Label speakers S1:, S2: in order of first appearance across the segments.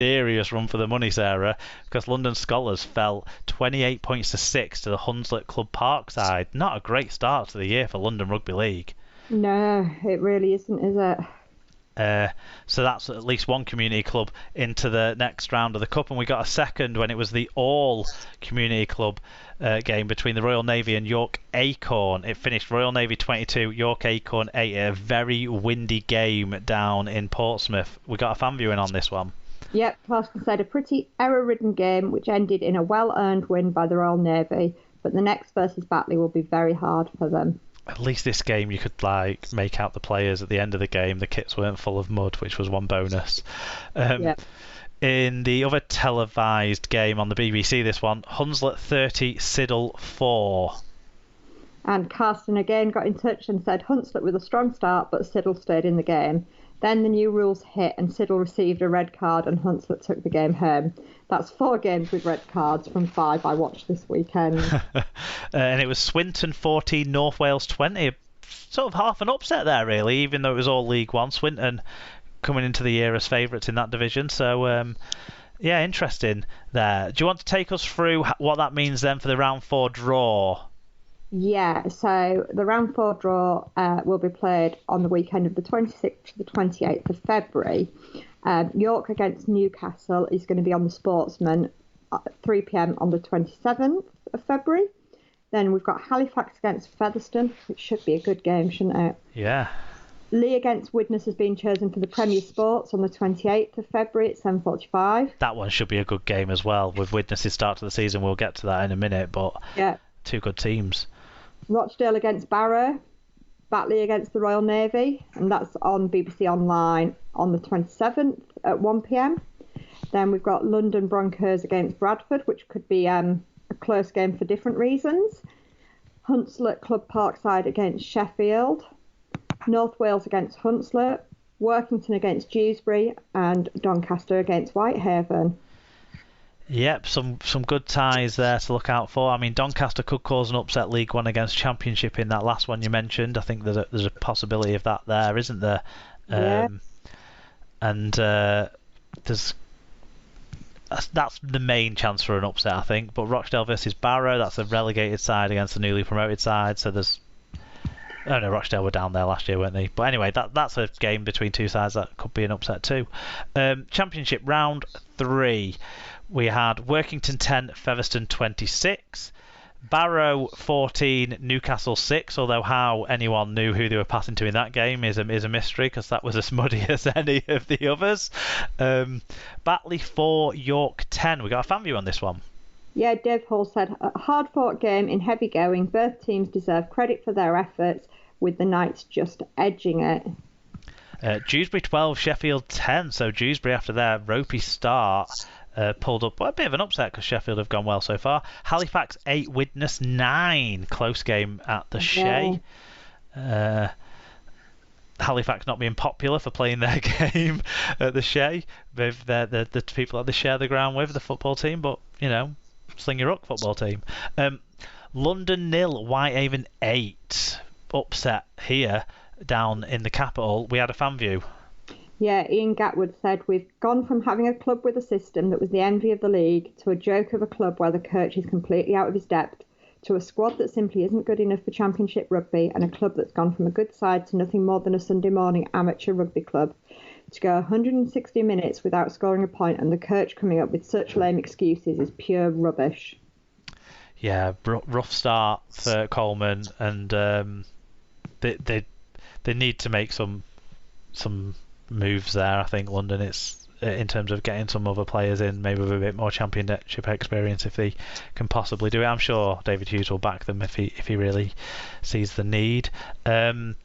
S1: serious run for the money, Sarah, because London Scholars fell 28 points to 6 to the Hunslet Club Park side. Not a great start to the year for London Rugby League.
S2: No, it really isn't, is it?
S1: So that's at least one community club into the next round of the Cup, and we got a second when it was the all community club game between the Royal Navy and York Acorn. It finished Royal Navy 22, York Acorn 8. A very windy game down in Portsmouth. We got a fan viewing on this one.
S2: Yep, Clarkson said a pretty error-ridden game which ended in a well-earned win by the Royal Navy, but the next versus Batley will be very hard for them.
S1: At least this game you could make out the players at the end of the game. The kits weren't full of mud, which was one bonus. In the other televised game on the BBC, this one, Hunslet 30, Siddle 4.
S2: And Carsten again got in touch and said Hunslet with a strong start, but Siddle stayed in the game. Then the new rules hit and Siddle received a red card and Hunslet took the game home. That's 4 games with red cards from 5 I watched this weekend.
S1: And it was Swinton 14, North Wales 20. Sort of half an upset there, really, even though it was all League One. Swinton coming into the year as favourites in that division. So, yeah, interesting there. Do you want to take us through what that means then for the round 4 draw?
S2: Yeah, so the round 4 draw will be played on the weekend of the 26th to the 28th of February. York against Newcastle is going to be on the Sportsman at 3 p.m. on the 27th of February. Then we've got Halifax against Featherstone, which should be a good game, shouldn't it?
S1: Yeah.
S2: Lee against Widnes has been chosen for the Premier Sports on the 28th of February at 7:45.
S1: That one should be a good game as well. With Widnes' start to the season, we'll get to that in a minute, but
S2: yeah,
S1: 2 good teams.
S2: Rochdale against Barrow, Batley against the Royal Navy, and that's on BBC Online on the 27th at 1 p.m. Then we've got London Broncos against Bradford, which could be a close game for different reasons. Hunslet Club Parkside against Sheffield, North Wales against Hunslet, Workington against Dewsbury, and Doncaster against Whitehaven.
S1: Yep, some good ties there to look out for. I mean, Doncaster could cause an upset League One against Championship in that last one you mentioned. I think there's a possibility of that there, isn't there?
S2: Yeah.
S1: And that's the main chance for an upset, I think. But Rochdale versus Barrow, that's a relegated side against a newly promoted side. So there's... Oh no, Rochdale were down there last year, weren't they? But anyway, that's a game between 2 sides that could be an upset too. Championship round 3. We had Workington 10, Featherstone 26, Barrow 14, Newcastle 6. Although how anyone knew who they were passing to in that game is a mystery, because that was as muddy as any of the others. Batley 4, York 10. We got a fan view on this one.
S2: Yeah, Dave Hall said, a hard-fought game in heavy going. Both teams deserve credit for their efforts, with the Knights just edging it.
S1: Dewsbury 12, Sheffield 10. So Dewsbury, after their ropey start, pulled up a bit of an upset because Sheffield have gone well so far. Halifax 8, Widnes 9. Close game at the Shea. Halifax not being popular for playing their game at the Shea with the people that they share the ground with, the football team, but, you know, sling your ruck football team. London 0, Whitehaven 8. Upset here down in the capital. We had a fan view.
S2: Yeah, Ian Gatwood said, we've gone from having a club with a system that was the envy of the league to a joke of a club where the coach is completely out of his depth, to a squad that simply isn't good enough for Championship rugby, and a club that's gone from a good side to nothing more than a Sunday morning amateur rugby club. To go 160 minutes without scoring a point and the coach coming up with such lame excuses is pure rubbish. Yeah,
S1: rough start for Coleman, and they need to make some moves there. I think London, it's in terms of getting some other players in, maybe with a bit more Championship experience, if they can possibly do it. I'm sure David Hughes will back them if he really sees the need. Then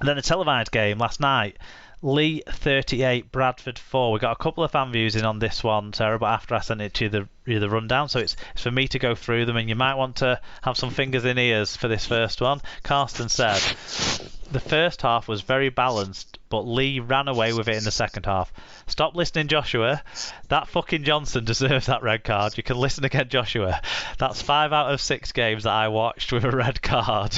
S1: a televised game last night. Lee 38, Bradford 4. We got a couple of fan views in on this one, Sarah, but after I sent it to you, the rundown, so it's for me to go through them, and you might want to have some fingers in ears for this first one. Carsten said the first half was very balanced, but Lee ran away with it in the second half. Stop listening, Joshua. That fucking Johnson deserves that red card. You can listen again, Joshua. That's 5 out of 6 games that I watched with a red card.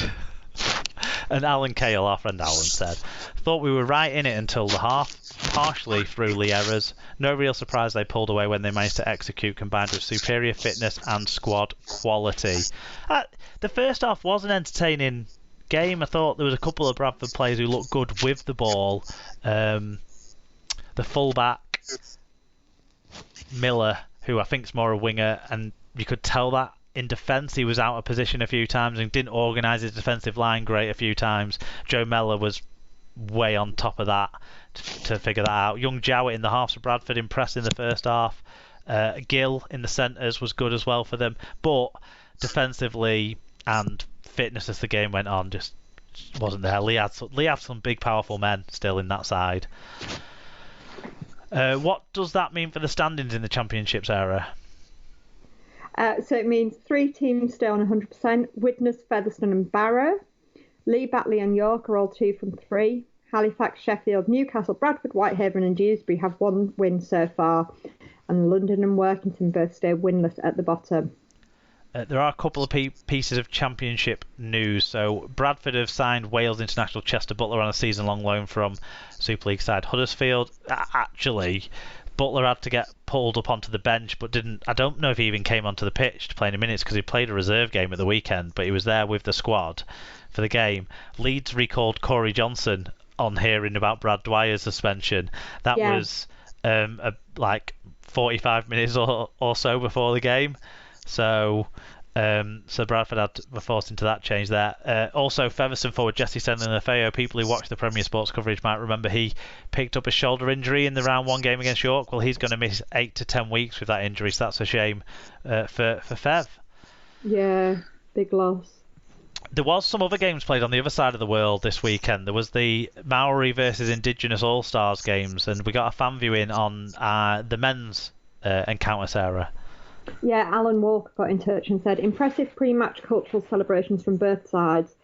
S1: And Alan Cale, our friend Alan, said, "Thought we were right in it until the half, partially through Lee errors. No real surprise they pulled away when they managed to execute, combined with superior fitness and squad quality." The first half was an entertaining game. I thought there was a couple of Bradford players who looked good with the ball. The fullback, Miller, who I think is more a winger, and you could tell that in defence he was out of position a few times and didn't organise his defensive line great a few times. Joe Mellor was way on top of that to figure that out. Young Jowett in the halves for Bradford impressed in the first half. Gill in the centres was good as well for them, but defensively and fitness as the game went on just wasn't there. Lee had some big powerful men still in that side. What does that mean for the standings in the Championship, Sarah?
S2: So it means 3 teams stay on 100%. Widnes, Featherstone and Barrow. Lee, Batley and York are all 2 from 3. Halifax, Sheffield, Newcastle, Bradford, Whitehaven and Dewsbury have 1 win so far. And London and Workington both stay winless at the bottom.
S1: There are a couple of pieces of Championship news. So Bradford have signed Wales international Chester Butler on a season-long loan from Super League side Huddersfield. Actually, Butler had to get pulled up onto the bench, but didn't. I don't know if he even came onto the pitch to play any minutes because he played a reserve game at the weekend, but he was there with the squad for the game. Leeds recalled Corey Johnson on hearing about Brad Dwyer's suspension. That was like 45 minutes or so before the game. So Bradford were forced into that change there. Also, Featherstone forward Jesse Senlin-Lefeo, people who watch the Premier Sports coverage might remember he picked up a shoulder injury in the round 1 game against York. Well, he's going to miss 8 to 10 weeks with that injury, so that's a shame for Fev.
S2: Yeah, big loss.
S1: There was some other games played on the other side of the world this weekend. There was the Maori versus Indigenous All-Stars games, and we got a fan viewing on the men's encounter, Sarah.
S2: Yeah, Alan Walker got in touch and said, impressive pre-match cultural celebrations from both sides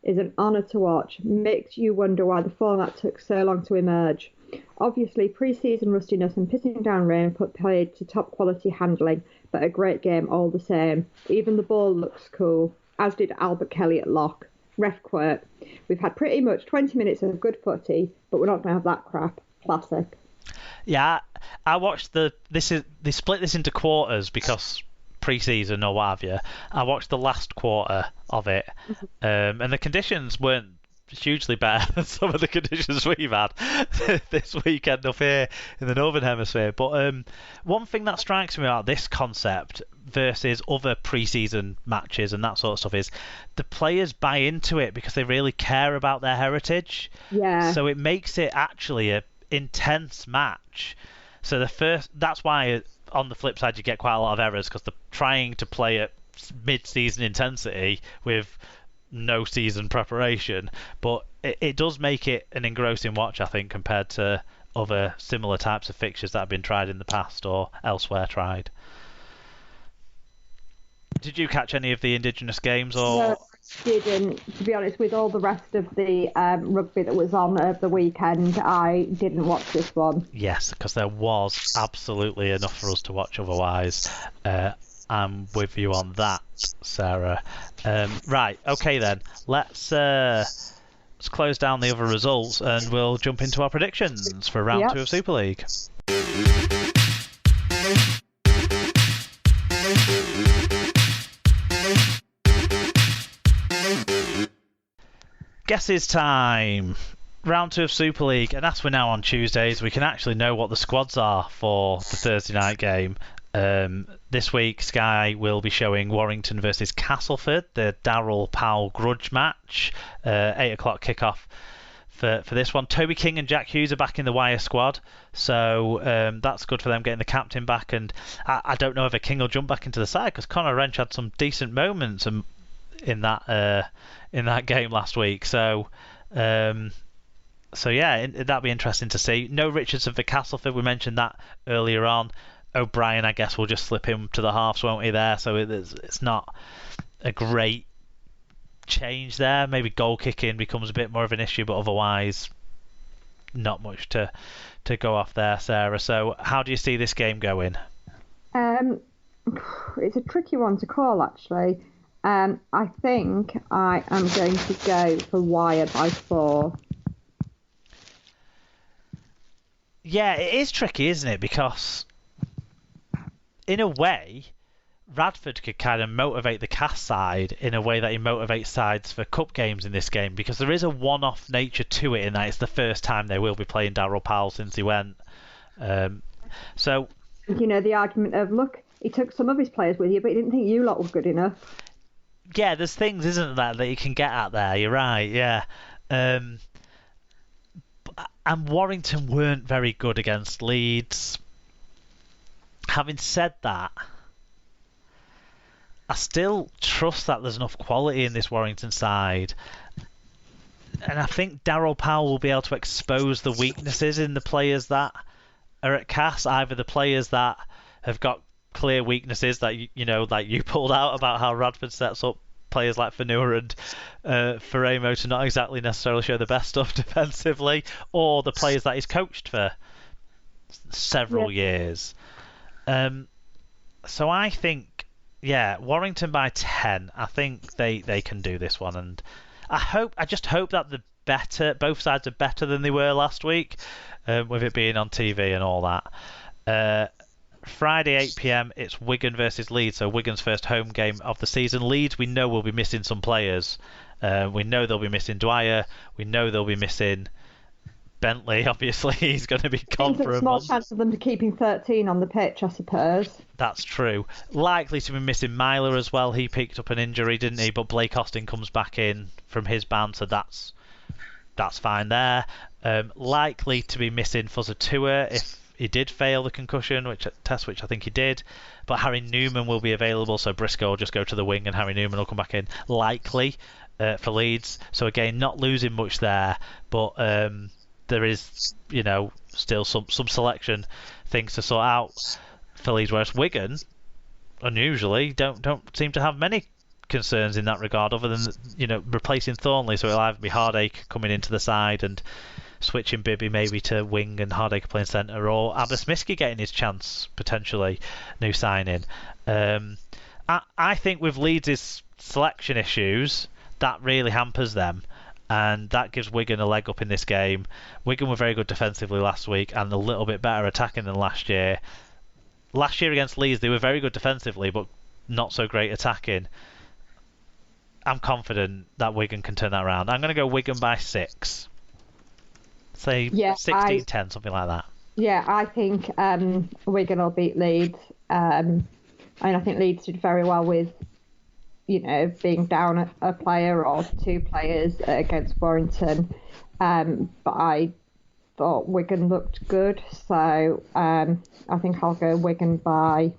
S2: is an honour to watch. Makes you wonder why the format took so long to emerge. Obviously, pre-season rustiness and pissing down rain put paid to top quality handling, but a great game all the same. Even the ball looks cool, as did Albert Kelly at lock. Ref quote, we've had pretty much 20 minutes of good footy, but we're not going to have that crap. Classic.
S1: Yeah, I watched they split this into quarters because pre-season or what have you. I watched the last quarter of it, and the conditions weren't hugely better than some of the conditions we've had this weekend up here in the Northern Hemisphere. But one thing that strikes me about this concept versus other pre-season matches and that sort of stuff is the players buy into it because they really care about their heritage.
S2: Yeah.
S1: So it makes it actually a intense match. So that's why on the flip side you get quite a lot of errors because they're trying to play at mid-season intensity with no season preparation, but it does make it an engrossing watch, I think, compared to other similar types of fixtures that have been tried in the past or elsewhere tried. Did you catch any of the Indigenous games? Or
S2: No, I didn't. To be honest, with all the rest of the rugby that was on over the weekend, I didn't watch this one.
S1: Yes, because there was absolutely enough for us to watch otherwise. I'm with you on that, Sarah. Right, okay then. Let's close down the other results and we'll jump into our predictions for round 2 of Super League. Guesses time. Round 2 of Super League, and as we're now on Tuesdays, we can actually know what the squads are for the Thursday night game. This week, Sky will be showing Warrington versus Castleford, the Darrell Powell grudge match. 8 o'clock kickoff for this one. Toby King and Jack Hughes are back in the Wire squad, so that's good for them getting the captain back. And I don't know if King will jump back into the side because Connor Wrench had some decent moments in that game last week. So yeah, that'll be interesting to see. No Richardson for Castleford. We mentioned that earlier on. O'Brien, I guess, will just slip him to the halves, won't he? There, so it's not a great change there. Maybe goal kicking becomes a bit more of an issue, but otherwise, not much to go off there, Sarah. So, how do you see this game going?
S2: It's a tricky one to call, actually. I think I am going to go for Wire by 4.
S1: Yeah, it is tricky, isn't it? Because in a way, Radford could kind of motivate the Cass side in a way that he motivates sides for cup games in this game, because there is a one-off nature to it in that it's the first time they will be playing Daryl Powell since he went. So,
S2: the argument of, look, he took some of his players with you, but he didn't think you lot were good enough.
S1: Yeah, there's things, isn't there, that you can get at there. You're right, yeah. And Warrington weren't very good against Leeds. Having said that, I still trust that there's enough quality in this Warrington side. And I think Daryl Powell will be able to expose the weaknesses in the players that are at Cass, either the players that have got clear weaknesses that like you pulled out about how Radford sets up players like Fanua and Faremo to not exactly necessarily show the best stuff defensively, or the players that he's coached for several years. So I think, Warrington by 10. I think they can do this one, and I just hope that both sides are better than they were last week, with it being on TV and all that. Friday 8 p.m. it's Wigan versus Leeds, so Wigan's first home game of the season. Leeds, we know, will be missing some players. We know they'll be missing Dwyer. We know they'll be missing Bentley. Obviously, he's going to be gone for a
S2: small
S1: month.
S2: Chance of them keeping 13 on the pitch, I suppose.
S1: That's true. Likely to be missing Myler as well. He picked up an injury, didn't he? But Blake Austin comes back in from his ban, so that's fine there. Likely to be missing Fuzzatua if he did fail the concussion test, which I think he did. But Harry Newman will be available, so Briscoe will just go to the wing and Harry Newman will come back in. Likely for Leeds. So again, not losing much there, but there is, still some selection things to sort out for Leeds. Whereas Wigan, unusually, don't seem to have many concerns in that regard, other than replacing Thornley. So it'll either be Hardacre coming into the side and switching Bibby maybe to wing and Hardacre playing centre, or Abasmiski getting his chance potentially, new signing. I think with Leeds' selection issues, that really hampers them, and that gives Wigan a leg up in this game. Wigan were very good defensively last week and a little bit better attacking than last year. Last year against Leeds, they were very good defensively, but not so great attacking. I'm confident that Wigan can turn that around. I'm going to go Wigan by 6. Say 16-10, something like that.
S2: Yeah, I think Wigan will beat Leeds. I think Leeds did very well with, being down a player or two players against Warrington. But I thought Wigan looked good, so I think I'll go Wigan by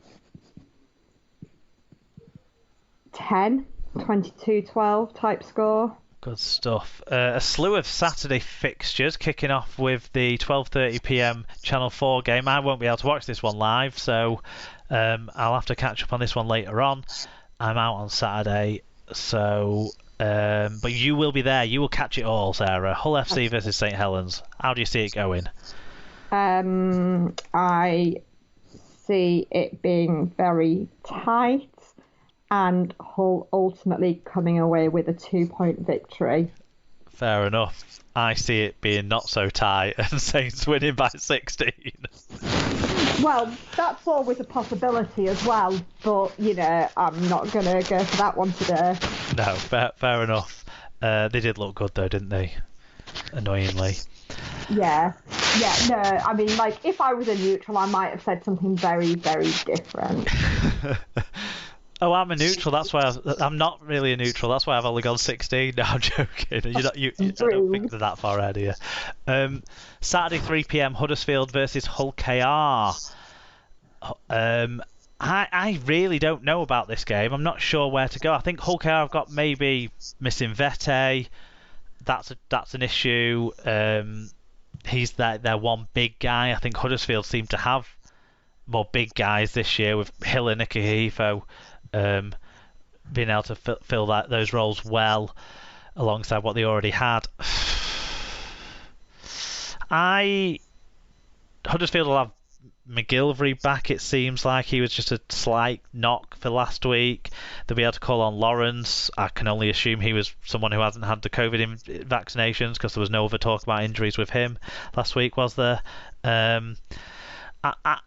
S2: 10, 22-12 type score.
S1: Good stuff. A slew of Saturday fixtures, kicking off with the 12:30 p.m. Channel 4 game. I won't be able to watch this one live, so I'll have to catch up on this one later on. I'm out on Saturday, so but you will be there. You will catch it all, Sarah. Hull FC versus St Helens. How do you see it going?
S2: I see it being very tight, and Hull ultimately coming away with a 2-point victory.
S1: Fair enough. I see it being not so tight and Saints winning by 16.
S2: Well, that's always a possibility as well, but, I'm not going to go for that one today.
S1: No, fair enough. They did look good though, didn't they? Annoyingly.
S2: Yeah, no, I mean, if I was a neutral, I might have said something very, very different.
S1: Oh, I'm a neutral. That's why I'm not really a neutral. That's why I've only gone 16. No, I'm joking. I don't think they're that far ahead of you. Saturday 3 p.m. Huddersfield versus Hull KR. I really don't know about this game. I'm not sure where to go. I think Hull KR have got maybe missing Vete. That's an issue. He's their one big guy. I think Huddersfield seem to have more big guys this year with Hill and Nikahifo. Being able to fill those roles well alongside what they already had. Huddersfield will have McGillivray back. It seems like he was just a slight knock for last week. They'll be able to call on Lawrence. I can only assume he was someone who hasn't had the COVID vaccinations, because there was no other talk about injuries with him last week, was there? I